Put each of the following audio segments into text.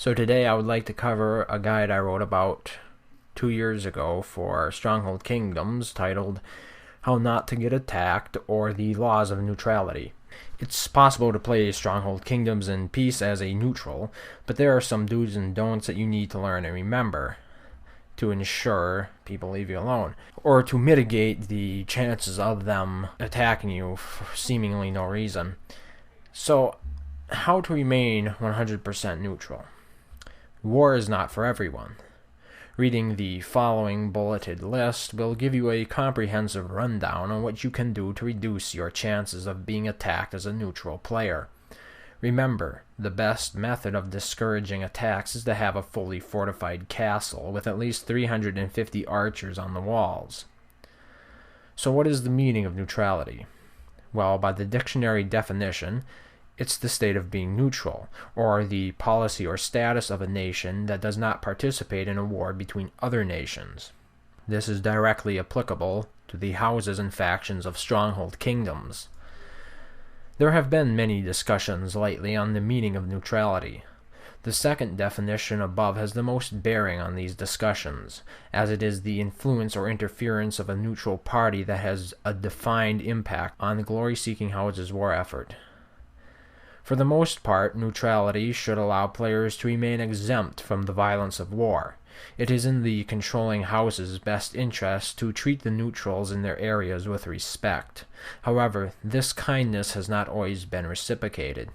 So today I would like to cover a guide I wrote about 2 years ago for Stronghold Kingdoms titled How Not to Get Attacked or the Laws of Neutrality. It's possible to play Stronghold Kingdoms in peace as a neutral, but there are some do's and don'ts that you need to learn and remember to ensure people leave you alone, or to mitigate the chances of them attacking you for seemingly no reason. So, how to remain 100% neutral? War is not for everyone. Reading the following bulleted list will give you a comprehensive rundown on what you can do to reduce your chances of being attacked as a neutral player. Remember, the best method of discouraging attacks is to have a fully fortified castle with at least 350 archers on the walls. So what is the meaning of neutrality? Well, by the dictionary definition, it's the state of being neutral, or the policy or status of a nation that does not participate in a war between other nations. This is directly applicable to the houses and factions of Stronghold Kingdoms. There have been many discussions lately on the meaning of neutrality. The second definition above has the most bearing on these discussions, as it is the influence or interference of a neutral party that has a defined impact on the glory-seeking house's war effort. For the most part, neutrality should allow players to remain exempt from the violence of war. It is in the controlling house's best interest to treat the neutrals in their areas with respect. However, this kindness has not always been reciprocated,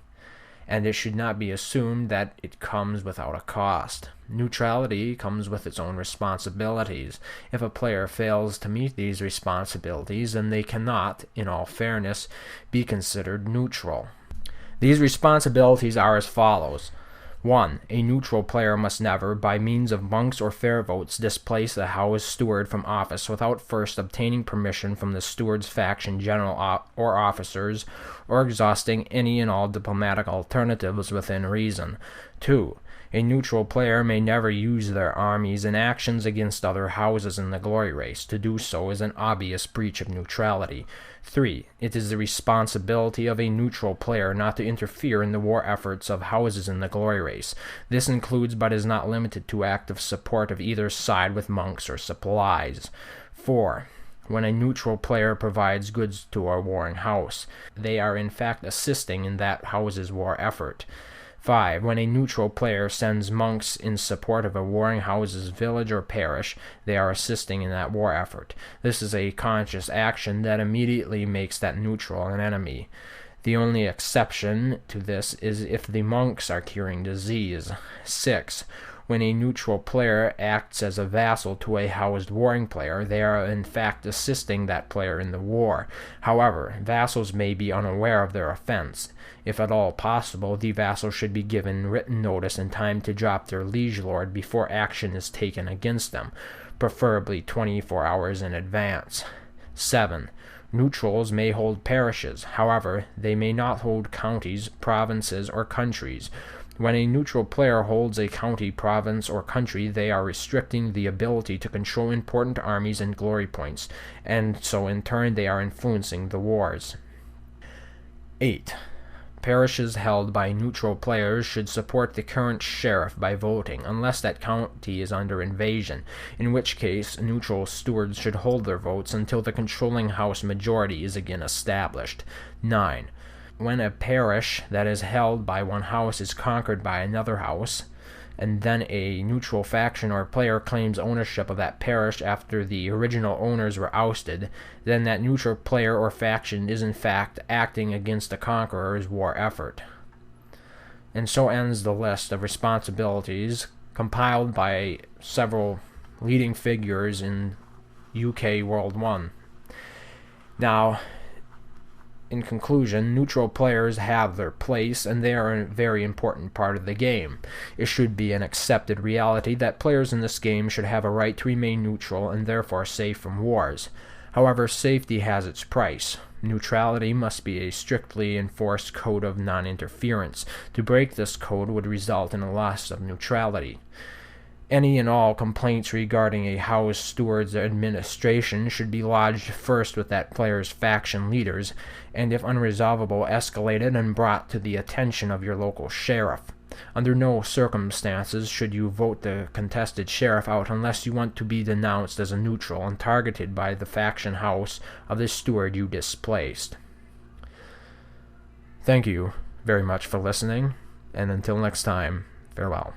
and it should not be assumed that it comes without a cost. Neutrality comes with its own responsibilities. If a player fails to meet these responsibilities, then they cannot, in all fairness, be considered neutral. These responsibilities are as follows. 1. A neutral player must never, by means of monks or fair votes, displace the house steward from office without first obtaining permission from the steward's faction general or officers, or exhausting any and all diplomatic alternatives within reason. 2. A neutral player may never use their armies in actions against other houses in the glory race. To do so is an obvious breach of neutrality. 3. It is the responsibility of a neutral player not to interfere in the war efforts of houses in the glory race. This includes but is not limited to active support of either side with monks or supplies. 4. When a neutral player provides goods to a warring house, they are in fact assisting in that house's war effort. 5. When a neutral player sends monks in support of a warring house's village or parish, they are assisting in that war effort. This is a conscious action that immediately makes that neutral an enemy. The only exception to this is if the monks are curing disease. 6. When a neutral player acts as a vassal to a housed warring player, they are in fact assisting that player in the war. However, vassals may be unaware of their offense. If at all possible, the vassal should be given written notice and time to drop their liege lord before action is taken against them, preferably 24 hours in advance. 7. Neutrals may hold parishes. However, they may not hold counties, provinces, or countries. When a neutral player holds a county, province, or country, they are restricting the ability to control important armies and glory points, and so in turn they are influencing the wars. 8. Parishes held by neutral players should support the current sheriff by voting, unless that county is under invasion, in which case neutral stewards should hold their votes until the controlling house majority is again established. 9. When a parish that is held by one house is conquered by another house, and then a neutral faction or player claims ownership of that parish after the original owners were ousted, then that neutral player or faction is in fact acting against the conqueror's war effort. And so ends the list of responsibilities compiled by several leading figures in UK World I. Now, in conclusion, neutral players have their place, and they are a very important part of the game. It should be an accepted reality that players in this game should have a right to remain neutral and therefore safe from wars. However, safety has its price. Neutrality must be a strictly enforced code of non-interference. To break this code would result in a loss of neutrality. Any and all complaints regarding a house steward's administration should be lodged first with that player's faction leaders, and if unresolvable, escalated and brought to the attention of your local sheriff. Under no circumstances should you vote the contested sheriff out unless you want to be denounced as a neutral and targeted by the faction house of the steward you displaced. Thank you very much for listening, and until next time, farewell.